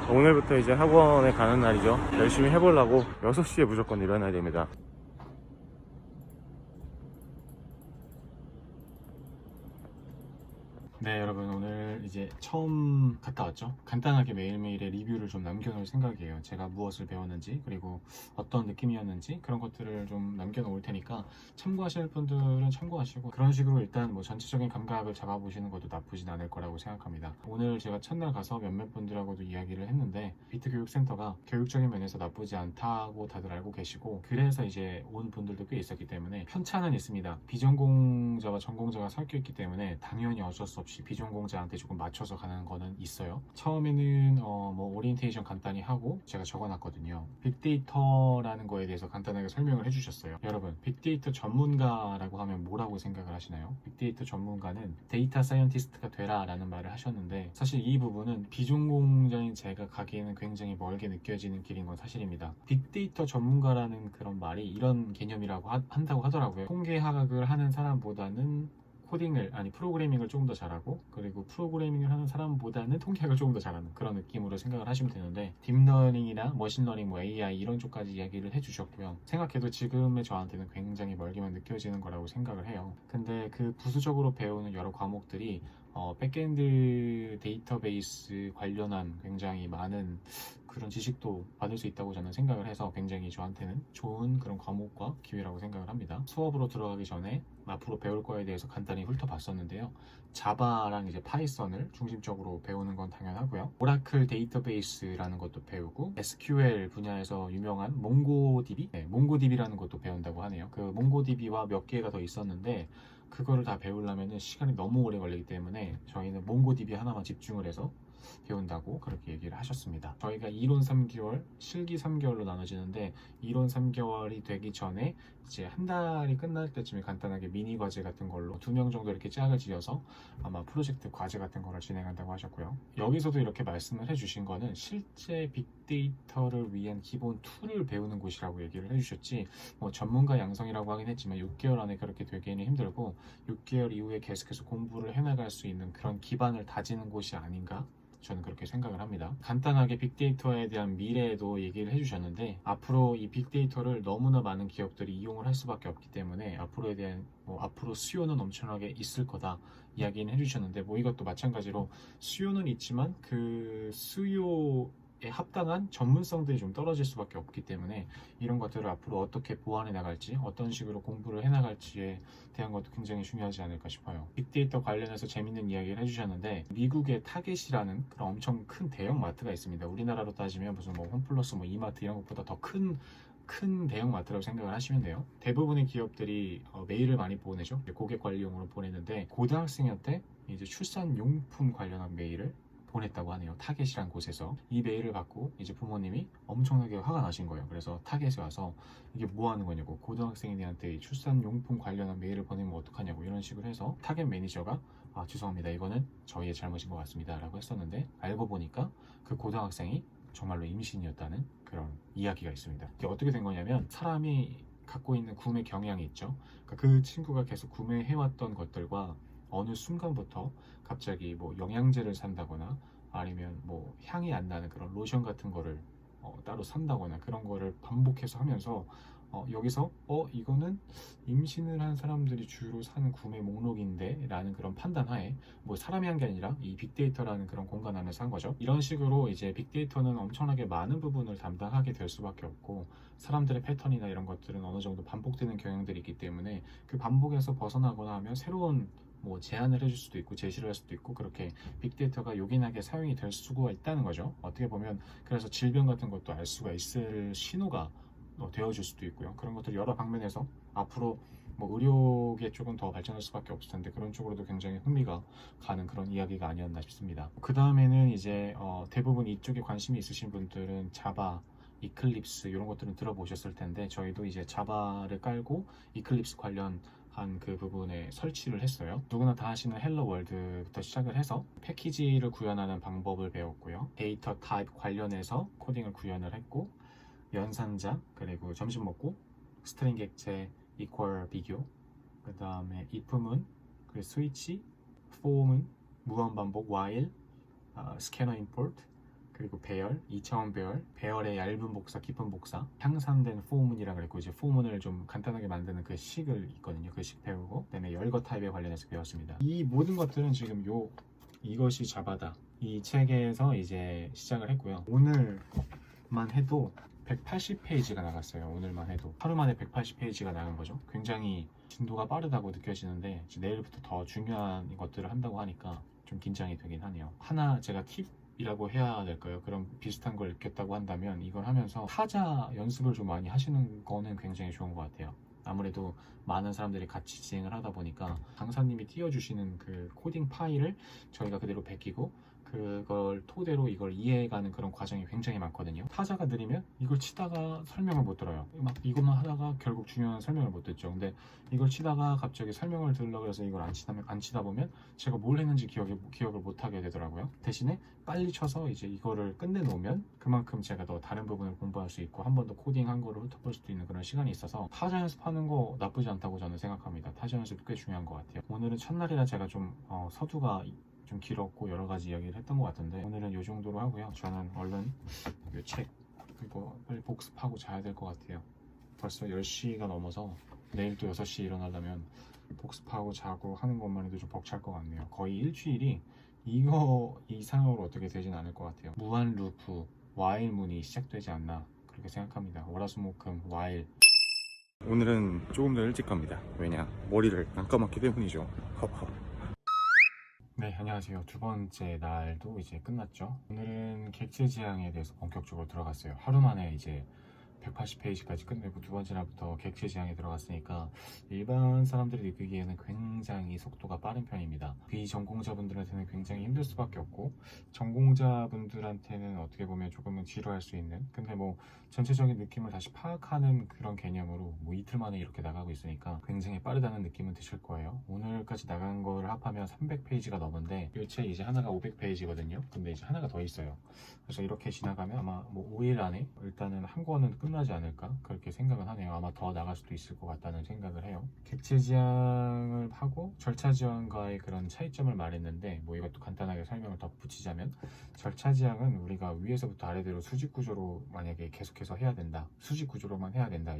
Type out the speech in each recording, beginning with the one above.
오늘부터 이제 학원에 가는 날이죠. 열심히 해보려고 6시에 무조건 일어나야 됩니다. 네, 여러분, 오늘 이제 처음 갔다 왔죠. 간단하게 매일매일의 리뷰를 좀 남겨놓을 생각이에요. 제가 무엇을 배웠는지, 그리고 어떤 느낌이었는지 그런 것들을 좀 남겨놓을 테니까 참고하실 분들은 참고하시고, 그런 식으로 일단 뭐 전체적인 감각을 잡아보시는 것도 나쁘진 않을 거라고 생각합니다. 오늘 제가 첫날 가서 몇몇 분들하고도 이야기를 했는데, 비트교육센터가 교육적인 면에서 나쁘지 않다고 다들 알고 계시고, 그래서 이제 온 분들도 꽤 있었기 때문에 편차는 있습니다. 비전공자와 전공자가 섞여 있기 때문에 당연히 어쩔 수 없이 비전공자한테 조금 맞춰서 가는 거는 있어요. 처음에는 뭐 오리엔테이션 간단히 하고 제가 적어놨거든요. 빅데이터라는 거에 대해서 간단하게 설명을 해주셨어요. 여러분, 빅데이터 전문가라고 하면 뭐라고 생각을 하시나요? 빅데이터 전문가는 데이터 사이언티스트가 되라 라는 말을 하셨는데, 사실 이 부분은 비전공자인 제가 가기에는 굉장히 멀게 느껴지는 길인 건 사실입니다. 빅데이터 전문가라는 그런 말이 이런 개념이라고 한다고 하더라고요. 통계학을 하는 사람보다는 프로그래밍을 조금 더 잘하고, 그리고 프로그래밍을 하는 사람보다는 통계학을 조금 더 잘하는 그런 느낌으로 생각을 하시면 되는데, 딥러닝이나 머신러닝, 뭐 AI 이런 쪽까지 이야기를 해주셨고요. 생각해도 지금의 저한테는 굉장히 멀게만 느껴지는 거라고 생각을 해요. 근데 그 부수적으로 배우는 여러 과목들이 백엔드 데이터베이스 관련한 굉장히 많은 그런 지식도 받을 수 있다고 저는 생각을 해서 굉장히 저한테는 좋은 그런 과목과 기회라고 생각을 합니다. 수업으로 들어가기 전에 앞으로 배울 거에 대해서 간단히 훑어봤었는데요. 자바랑 이제 파이썬을 중심적으로 배우는 건 당연하고요. 오라클 데이터베이스라는 것도 배우고, SQL 분야에서 유명한 몽고DB? 네, 몽고DB라는 것도 배운다고 하네요. 그 몽고DB와 몇 개가 더 있었는데 그거를 다 배우려면 시간이 너무 오래 걸리기 때문에 저희는 몽고DB 하나만 집중을 해서 배운다고 그렇게 얘기를 하셨습니다. 저희가 이론 3개월, 실기 3개월로 나눠지는데, 이론 3개월이 되기 전에 이제 한 달이 끝날 때쯤에 간단하게 미니 과제 같은 걸로 2명 정도 이렇게 짝을 지어서 아마 프로젝트 과제 같은 거를 진행한다고 하셨고요. 여기서도 이렇게 말씀을 해주신 거는 실제 빅데이터를 위한 기본 툴을 배우는 곳이라고 얘기를 해주셨지, 뭐 전문가 양성이라고 하긴 했지만 6개월 안에 그렇게 되기는 힘들고, 6개월 이후에 계속해서 공부를 해나갈 수 있는 그런 기반을 다지는 곳이 아닌가, 저는 그렇게 생각을 합니다. 간단하게 빅데이터에 대한 미래에도 얘기를 해주셨는데, 앞으로 이 빅데이터를 너무나 많은 기업들이 이용을 할 수밖에 없기 때문에 앞으로에 대한 앞으로 수요는 엄청나게 있을 거다 이야기는 해주셨는데, 뭐 이것도 마찬가지로 수요는 있지만 그 수요에 합당한 전문성들이 좀 떨어질 수밖에 없기 때문에, 이런 것들을 앞으로 어떻게 보완해 나갈지, 어떤 식으로 공부를 해 나갈지에 대한 것도 굉장히 중요하지 않을까 싶어요. 빅데이터 관련해서 재밌는 이야기를 해주셨는데, 미국의 타겟이라는 그런 엄청 큰 대형 마트가 있습니다. 우리나라로 따지면 무슨 뭐 홈플러스, 뭐 이마트 이런 것보다 더 큰 대형 마트라고 생각을 하시면 돼요. 대부분의 기업들이 메일을 많이 보내죠. 고객 관리용으로 보내는데, 고등학생한테 이제 출산용품 관련한 메일을 보냈다고 하네요. 타겟이란 곳에서 이 메일을 받고 이제 부모님이 엄청나게 화가 나신 거예요. 그래서 타겟에 와서 이게 뭐 하는 거냐고, 고등학생한테 출산용품 관련한 메일을 보내면 어떡하냐고, 이런 식으로 해서 타겟 매니저가 죄송합니다, 이거는 저희의 잘못인 것 같습니다 라고 했었는데, 알고 보니까 그 고등학생이 정말로 임신이었다는 그런 이야기가 있습니다. 이게 어떻게 된 거냐면, 사람이 갖고 있는 구매 경향이 있죠. 그러니까 그 친구가 계속 구매해왔던 것들과 어느 순간부터 갑자기 뭐 영양제를 산다거나, 아니면 뭐 향이 안 나는 그런 로션 같은 거를 따로 산다거나, 그런 거를 반복해서 하면서 여기서 이거는 임신을 한 사람들이 주로 사는 구매 목록인데 라는 그런 판단하에, 뭐 사람이 한 게 아니라 이 빅데이터라는 그런 공간 안에서 한 거죠. 이런 식으로 이제 빅데이터는 엄청나게 많은 부분을 담당하게 될 수밖에 없고, 사람들의 패턴이나 이런 것들은 어느 정도 반복되는 경향들이 있기 때문에, 그 반복에서 벗어나거나 하면 새로운 뭐 제안을 해줄 수도 있고 제시를 할 수도 있고, 그렇게 빅데이터가 요긴하게 사용이 될 수가 있다는 거죠. 어떻게 보면 그래서 질병 같은 것도 알 수가 있을 신호가 되어줄 수도 있고요. 그런 것들 여러 방면에서 앞으로 뭐 의료계 쪽은 더 발전할 수밖에 없을 텐데, 그런 쪽으로도 굉장히 흥미가 가는 그런 이야기가 아니었나 싶습니다. 그 다음에는 이제 대부분 이쪽에 관심이 있으신 분들은 자바, 이클립스 이런 것들은 들어보셨을 텐데, 저희도 이제 자바를 깔고 이클립스 관련 그 부분에 설치를 했어요. 누구나 다 하시는 헬로 월드부터 시작을 해서 패키지를 구현하는 방법을 배웠고요. 데이터 타입 관련해서 코딩을 구현을 했고, 연산자, 그리고 점심 먹고, 스트링 객체, 이퀄 비교, 그 다음에 if문, 그리고 스위치, for은 무한 반복, while, 스캐너 임포트, 그리고 배열, 2차원 배열, 배열의 얇은 복사, 깊은 복사, 향상된 포문이라 그랬고 이제 포문을 좀 간단하게 만드는 그 식을 있거든요. 그 식 배우고 그다음에 열거 타입에 관련해서 배웠습니다. 이 모든 것들은 지금 이것이 자바다 이 책에서 이제 시작을 했고요. 오늘만 해도 180페이지가 나갔어요. 오늘만 해도 하루 만에 180페이지가 나간 거죠. 굉장히 진도가 빠르다고 느껴지는데 내일부터 더 중요한 것들을 한다고 하니까 좀 긴장이 되긴 하네요. 하나 제가 팁이라고 해야 될까요? 그런 비슷한 걸 느꼈다고 한다면 이걸 하면서 타자 연습을 좀 많이 하시는 거는 굉장히 좋은 것 같아요. 아무래도 많은 사람들이 같이 진행을 하다 보니까 강사님이 띄워주시는 그 코딩 파일을 저희가 그대로 베끼고 그걸 토대로 이걸 이해해가는 그런 과정이 굉장히 많거든요. 타자가 느리면 이걸 치다가 설명을 못 들어요. 막 이것만 하다가 결국 중요한 설명을 못 듣죠. 근데 이걸 치다가 갑자기 설명을 들으려고 해서 이걸 안 치다 보면 제가 뭘 했는지 기억을 못 하게 되더라고요. 대신에 빨리 쳐서 이제 이거를 끝내놓으면 그만큼 제가 더 다른 부분을 공부할 수 있고 한 번 더 코딩한 거를 훑어볼 수도 있는 그런 시간이 있어서 타자 연습하는 거 나쁘지 않다고 저는 생각합니다. 타자 연습 꽤 중요한 것 같아요. 오늘은 첫날이라 제가 좀 서두가 좀 길었고 여러 가지 이야기를 했던 것 같은데 오늘은 이 정도로 하고요. 저는 얼른 이 책 이거 빨리 복습하고 자야 될 것 같아요. 벌써 10시가 넘어서 내일 또 6시에 일어나려면 복습하고 자고 하는 것만 해도 좀 벅찰 것 같네요. 거의 일주일이 이거 이상으로 어떻게 되진 않을 것 같아요. 무한 루프 와일문이 시작되지 않나 그렇게 생각합니다. 월화수목금 와일. 오늘은 조금 더 일찍 갑니다. 왜냐? 머리를 안 감았기 때문이죠. 네, 안녕하세요. 두 번째 날도 이제 끝났죠. 오늘은 객체 지향에 대해서 본격적으로 들어갔어요. 하루 만에 이제 180페이지까지 끝내고 두 번째 날부터 객체 지향에 들어갔으니까 일반 사람들이 느끼기에는 굉장히 속도가 빠른 편입니다. 비전공자분들한테는 굉장히 힘들 수밖에 없고 전공자분들한테는 어떻게 보면 조금은 지루할 수 있는 근데 뭐 전체적인 느낌을 다시 파악하는 그런 개념으로 뭐 이틀 만에 이렇게 나가고 있으니까 굉장히 빠르다는 느낌은 드실 거예요. 오늘까지 나간 거를 합하면 300페이지가 넘은데 이 책 이제 하나가 500페이지거든요. 근데 이제 하나가 더 있어요. 그래서 이렇게 지나가면 아마 뭐 5일 안에 일단은 한 권은 끝나지 않을까 그렇게 생각은 하네요. 아마 더 나갈 수도 있을 것 같다는 생각을 해요. 객체 지향을 하고 절차 지향과의 그런 차이점을 말했는데 뭐 이것도 간단하게 설명을 덧붙이자면 절차 지향은 우리가 위에서부터 아래대로 수직 구조로 만약에 계속해서 해야 된다. 수직 구조로만 해야 된다.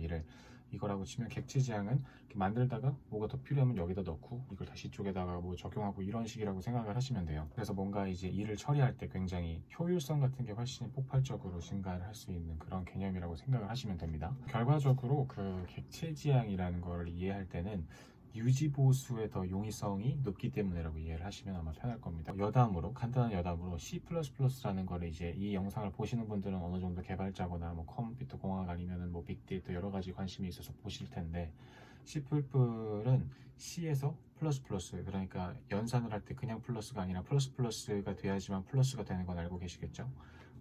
이거라고 치면 객체 지향은 이렇게 만들다가 뭐가 더 필요하면 여기다 넣고 이걸 다시 이쪽에다가 뭐 적용하고 이런 식이라고 생각을 하시면 돼요. 그래서 뭔가 이제 일을 처리할 때 굉장히 효율성 같은 게 훨씬 폭발적으로 증가를 할 수 있는 그런 개념이라고 생각을 하시면 됩니다. 결과적으로 그 객체 지향이라는 걸 이해할 때는 유지 보수의 더 용이성이 높기 때문이라고 이해를 하시면 아마 편할 겁니다. 여담으로 간단한 여담으로 C++라는 거를 이제 이 영상을 보시는 분들은 어느 정도 개발자거나 뭐 컴퓨터 공학 아니면은 뭐 빅데이터 여러 가지 관심이 있어서 보실 텐데 C++은 C에서 플러스 그러니까 연산을 할 때 그냥 플러스가 아니라 플러스가 돼야지만 플러스가 되는 건 알고 계시겠죠?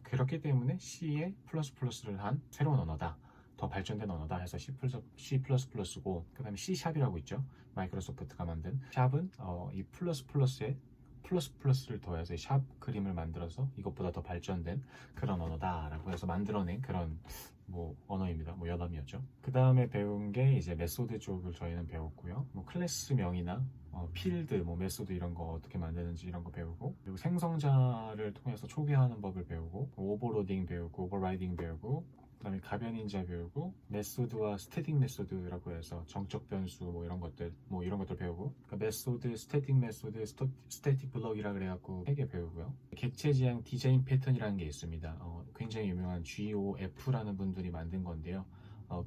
그렇기 때문에 C에 플러스를 한 새로운 언어다. 더 발전된 언어다 해서 C++고 그 다음에 C샵이라고 있죠. 마이크로소프트가 만든 샵은 이 플러스에 플러스를 더해서 샵 그림을 만들어서 이것보다 더 발전된 그런 언어다라고 해서 만들어낸 그런 뭐 언어입니다. 뭐 여담이었죠. 그 다음에 배운 게 이제 메소드 쪽을 저희는 배웠고요. 뭐 클래스명이나 필드, 뭐 메소드 이런 거 어떻게 만드는지 이런 거 배우고 그리고 생성자를 통해서 초기화하는 법을 배우고 오버로딩 배우고 오버라이딩 배우고 그 다음에 가변인자 배우고 메소드와 스태틱 메소드라고 해서 정적 변수 뭐 이런 것들 배우고 그러니까 메소드, 스태틱 메소드, 스태틱 블럭이라 그래갖고 3개 배우고요. 객체 지향 디자인 패턴이라는 게 있습니다. 굉장히 유명한 GOF라는 분들이 만든 건데요.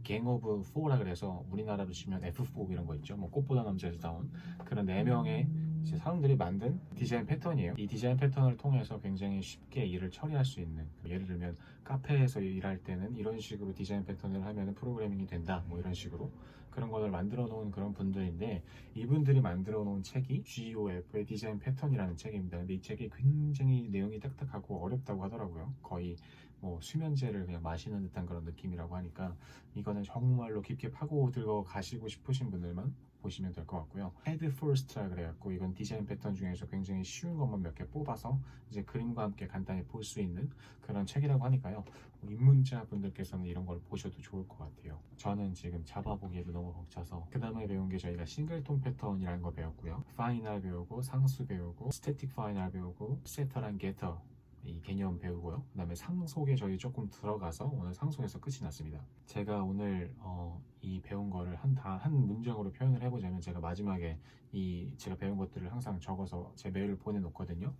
갱 오브 4라 그래서 우리나라로 치면 F4 이런 거 있죠. 뭐 꽃보다 남자에서 나온 그런 4명의 이제 사람들이 만든 디자인 패턴이에요. 이 디자인 패턴을 통해서 굉장히 쉽게 일을 처리할 수 있는 예를 들면 카페에서 일할 때는 이런 식으로 디자인 패턴을 하면 프로그래밍이 된다 뭐 이런 식으로 그런 것을 만들어 놓은 그런 분들인데 이분들이 만들어 놓은 책이 GOF의 디자인 패턴이라는 책입니다. 근데 이 책이 굉장히 내용이 딱딱하고 어렵다고 하더라고요. 거의 뭐 수면제를 그냥 마시는 듯한 그런 느낌이라고 하니까 이거는 정말로 깊게 파고 들어 가시고 싶으신 분들만 보시면 될 것 같고요. 헤드 퍼스트라 그래갖고 이건 디자인 패턴 중에서 굉장히 쉬운 것만 몇 개 뽑아서 이제 그림과 함께 간단히 볼 수 있는 그런 책이라고 하니까요. 입문자 분들께서는 이런 걸 보셔도 좋을 것 같아요. 저는 지금 자바 보기에도 너무 벅차서 그 다음에 배운 게 저희가 싱글톤 패턴이라는 거 배웠고요. 파이널 배우고 상수 배우고 스태틱 파이널 배우고 세터랑 게터 이 개념 배우고요. 그 다음에 상속에 저희 조금 들어가서 오늘 상속에서 끝이 났습니다. 제가 오늘 이 배운 거를 한 문장으로 표현을 해보자면, 제가 마지막에 제가 배운 것들을 항상 적어서 제 메일을 보내놓거든요.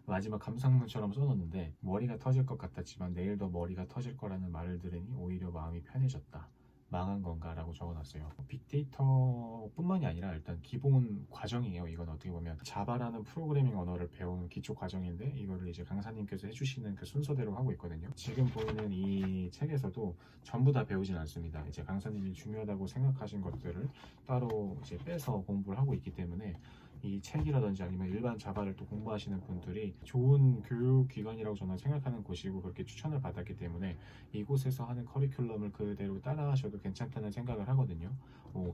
마지막 감상문처럼 써놓는데, 머리가 터질 것 같았지만 내일도 머리가 터질 거라는 말을 들으니 오히려 마음이 편해졌다. 망한 건가? 라고 적어놨어요. 빅데이터 뿐만이 아니라 일단 기본 과정이에요. 이건 어떻게 보면 자바라는 프로그래밍 언어를 배우는 기초 과정인데, 이거를 이제 강사님께서 해주시는 그 순서대로 하고 있거든요. 지금 보이는 이 책에서도 전부 다 배우진 않습니다. 이제 강사님이 중요하다고 생각하신 것들을 따로 이제 빼서 공부를 하고 있기 때문에, 이 책이라든지 아니면 일반 자바를 또 공부하시는 분들이 좋은 교육기관이라고 저는 생각하는 곳이고, 그렇게 추천을 받았기 때문에 이곳에서 하는 커리큘럼을 그대로 따라하셔도 괜찮다는 생각을 하거든요.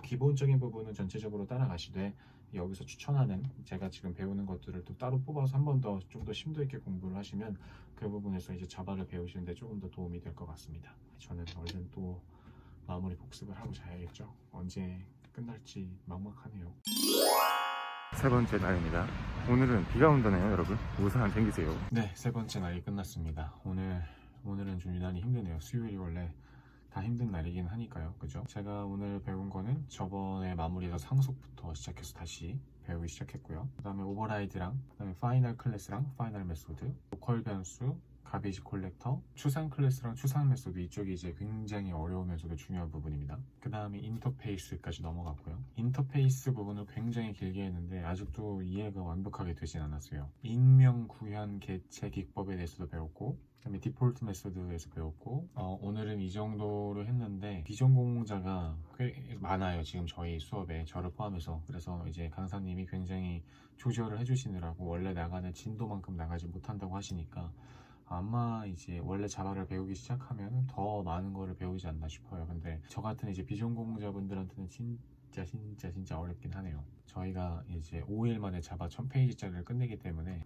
기본적인 부분은 전체적으로 따라가시되, 여기서 추천하는 제가 지금 배우는 것들을 또 따로 뽑아서 한 번 더 좀 더 심도 있게 공부를 하시면 그 부분에서 이제 자바를 배우시는데 조금 더 도움이 될 것 같습니다. 저는 얼른 또 마무리 복습을 하고 자야겠죠. 언제 끝날지 막막하네요. 세 번째 날입니다. 오늘은 비가 온다네요, 여러분. 우산 챙기세요. 네, 세 번째 날이 끝났습니다. 오늘은 좀 유난히 힘드네요. 수요일이 원래 다 힘든 날이긴 하니까요. 그죠? 제가 오늘 배운 거는 저번에 마무리해서 상속부터 시작해서 다시 배우기 시작했고요. 그 다음에 오버라이드랑, 그 다음에 파이널 클래스랑 파이널 메소드, 로컬 변수, 가비지 콜렉터, 추산 클래스랑 추산 메소드, 이쪽이 이제 굉장히 어려우면서도 중요한 부분입니다. 그 다음에 인터페이스까지 넘어갔고요. 인터페이스 부분을 굉장히 길게 했는데 아직도 이해가 완벽하게 되진 않았어요. 인명 구현 개체 기법에 대해서도 배웠고, 그다음에 디폴트 메소드에서 배웠고, 오늘은 이 정도로 했는데 비전 공자가 꽤 많아요. 지금 저희 수업에 저를 포함해서. 그래서 이제 강사님이 굉장히 조절을 해주시느라고 원래 나가는 진도만큼 나가지 못한다고 하시니까, 아마 이제 원래 자바를 배우기 시작하면 더 많은 거를 배우지 않나 싶어요. 근데 저 같은 이제 비전공자분들한테는 진짜 어렵긴 하네요. 저희가 이제 5일 만에 자바 1000페이지짜리를 끝내기 때문에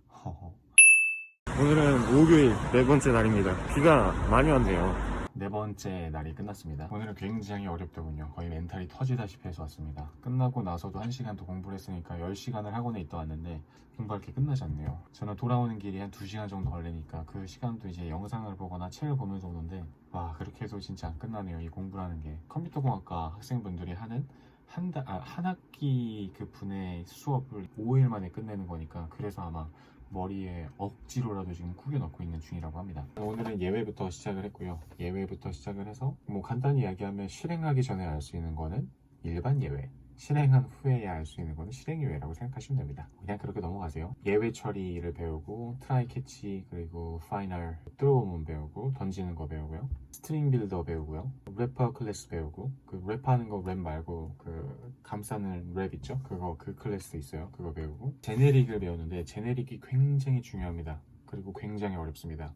오늘은 목요일 네 번째 날입니다. 비가 많이 왔네요. 네 번째 날이 끝났습니다. 오늘은 굉장히 어렵더군요. 거의 멘탈이 터지다시피 해서 왔습니다. 끝나고 나서도 1시간 더 공부를 했으니까 10시간을 학원에 있다 왔는데 공부할 게 끝나지 않네요. 저는 돌아오는 길이 한 2시간 정도 걸리니까 그 시간도 이제 영상을 보거나 책을 보면서 오는데, 와, 그렇게 해도 진짜 안 끝나네요. 이 공부라는 게. 컴퓨터공학과 학생분들이 하는 한 학기 그 분의 수업을 5일 만에 끝내는 거니까, 그래서 아마 머리에 억지로라도 지금 구겨 넣고 있는 중이라고 합니다. 오늘은 예외부터 시작을 했고요. 예외부터 시작을 해서 간단히 이야기하면, 실행하기 전에 알 수 있는 거는 일반 예외, 실행한 후에야 알 수 있는 거는 실행 예외라고 생각하시면 됩니다. 그냥 그렇게 넘어가세요. 예외 처리를 배우고, 트라이 캐치, 그리고 파이널 뚫어보면 배우고, 던지는 거 배우고요. 스트링 빌더 배우고요. 래퍼 클래스 배우고, 그 랩하는 거 랩 말고 그 감싸는 랩 있죠? 그 클래스 있어요. 그거 배우고, 제네릭을 배우는데 제네릭이 굉장히 중요합니다. 그리고 굉장히 어렵습니다.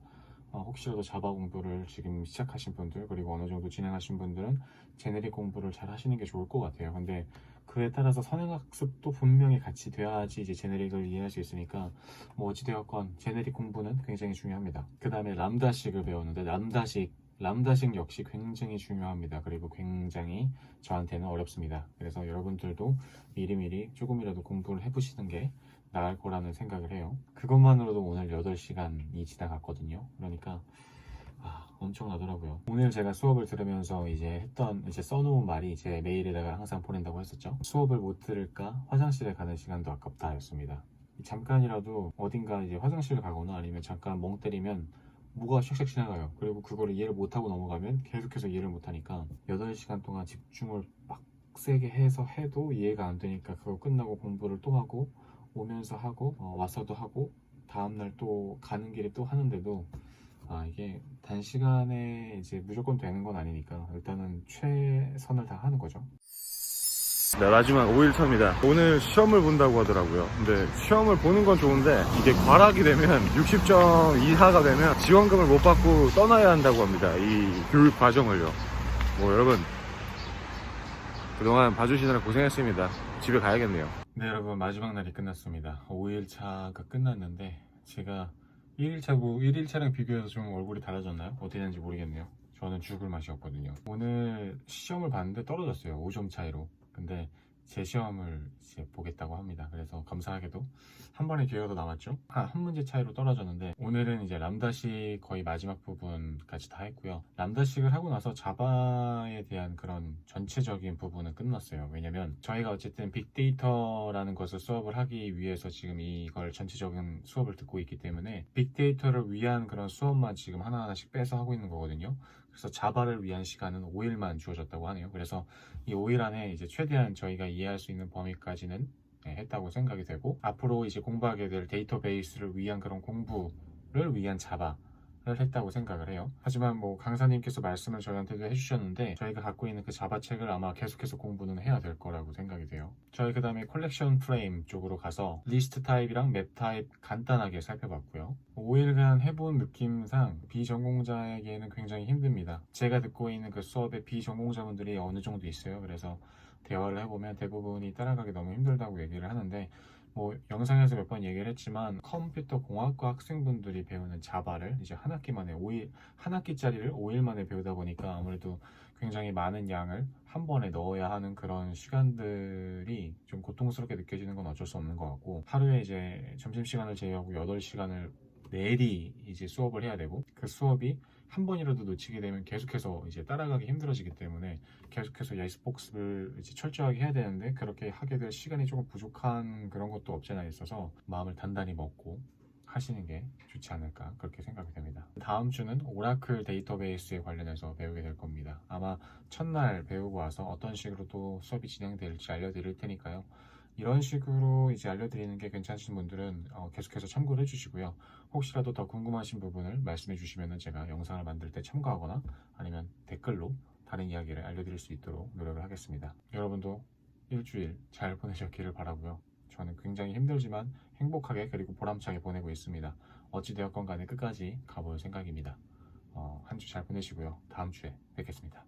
혹시라도 자바 공부를 지금 시작하신 분들, 그리고 어느 정도 진행하신 분들은 제네릭 공부를 잘 하시는 게 좋을 것 같아요. 근데 그에 따라서 선행학습도 분명히 같이 돼야지 이제 제네릭을 이해할 수 있으니까, 어찌되었건 제네릭 공부는 굉장히 중요합니다. 그 다음에 람다식을 배우는데, 람다식 역시 굉장히 중요합니다. 그리고 굉장히 저한테는 어렵습니다. 그래서 여러분들도 미리미리 조금이라도 공부를 해보시는 게 나을 거라는 생각을 해요. 그것만으로도 오늘 8시간이 지나갔거든요. 그러니까 엄청나더라고요. 오늘 제가 수업을 들으면서 이제 써놓은 말이 제 메일에다가 항상 보낸다고 했었죠. 수업을 못 들을까 화장실에 가는 시간도 아깝다 였습니다. 잠깐이라도 어딘가 이제 화장실을 가거나 아니면 잠깐 멍 때리면 뭐가 샥샥 지나가요. 그리고 그거를 이해를 못하고 넘어가면 계속해서 이해를 못하니까 8시간 동안 집중을 빡세게 해서 해도 이해가 안 되니까, 그거 끝나고 공부를 또 하고, 오면서 하고, 와서도 하고, 다음날 또 가는 길에 또 하는데도 이게 단시간에 이제 무조건 되는 건 아니니까 일단은 최선을 다하는 거죠. 네, 마지막 5일차입니다. 오늘 시험을 본다고 하더라고요. 근데 시험을 보는 건 좋은데 이게 과락이 되면 60점 이하가 되면 지원금을 못 받고 떠나야 한다고 합니다. 이 교육 과정을요. 여러분 그동안 봐주시느라 고생했습니다. 집에 가야겠네요. 네, 여러분, 마지막 날이 끝났습니다. 5일차가 끝났는데 제가 1일차랑 비교해서 좀 얼굴이 달라졌나요? 어떻게 되는지 모르겠네요. 저는 죽을 맛이었거든요. 오늘 시험을 봤는데 떨어졌어요. 5점 차이로. 근데 재시험을 이제 보겠다고 합니다. 그래서 감사하게도 한 번의 기회가 더 남았죠. 한 문제 차이로 떨어졌는데 오늘은 이제 람다식 거의 마지막 부분까지 다 했고요. 람다식을 하고 나서 자바에 대한 그런 전체적인 부분은 끝났어요. 왜냐면 저희가 어쨌든 빅데이터라는 것을 수업을 하기 위해서 지금 이걸 전체적인 수업을 듣고 있기 때문에 빅데이터를 위한 그런 수업만 지금 하나하나씩 빼서 하고 있는 거거든요. 그래서 자바를 위한 시간은 5일만 주어졌다고 하네요. 그래서 이 5일 안에 이제 최대한 저희가 이해할 수 있는 범위까지는 했다고 생각이 되고, 앞으로 이제 공부하게 될 데이터베이스를 위한 그런 공부를 위한 자바를 했다고 생각을 해요. 하지만 뭐 강사님께서 말씀을 저희한테도 해주셨는데 저희가 갖고 있는 그 자바 책을 아마 계속해서 공부는 해야 될 거라고 생각이 돼요. 저희 그 다음에 컬렉션 프레임 쪽으로 가서 리스트 타입이랑 맵 타입 간단하게 살펴봤고요. 5일간 해본 느낌상 비전공자에게는 굉장히 힘듭니다. 제가 듣고 있는 그 수업에 비전공자분들이 어느 정도 있어요. 그래서 대화를 해보면 대부분이 따라가기 너무 힘들다고 얘기를 하는데, 뭐 영상에서 몇 번 얘기를 했지만 컴퓨터 공학과 학생분들이 배우는 자바를 이제 한 학기 만에 한 학기짜리를 5일 만에 배우다 보니까 아무래도 굉장히 많은 양을 한 번에 넣어야 하는 그런 시간들이 좀 고통스럽게 느껴지는 건 어쩔 수 없는 것 같고, 하루에 이제 점심시간을 제외하고 8시간을 내리 이제 수업을 해야 되고, 그 수업이 한 번이라도 놓치게 되면 계속해서 이제 따라가기 힘들어지기 때문에 계속해서 야이스 복습을 이제 철저하게 해야 되는데, 그렇게 하게 될 시간이 조금 부족한 그런 것도 없지 않아 있어서 마음을 단단히 먹고 하시는 게 좋지 않을까 그렇게 생각이 됩니다. 다음 주는 오라클 데이터베이스에 관련해서 배우게 될 겁니다. 아마 첫날 배우고 와서 어떤 식으로 또 수업이 진행될지 알려드릴 테니까요. 이런 식으로 이제 알려드리는 게 괜찮으신 분들은 계속해서 참고를 해주시고요. 혹시라도 더 궁금하신 부분을 말씀해 주시면 제가 영상을 만들 때 참고하거나 아니면 댓글로 다른 이야기를 알려드릴 수 있도록 노력을 하겠습니다. 여러분도 일주일 잘 보내셨기를 바라고요. 저는 굉장히 힘들지만 행복하게 그리고 보람차게 보내고 있습니다. 어찌되었건 간에 끝까지 가볼 생각입니다. 한 주 잘 보내시고요. 다음 주에 뵙겠습니다.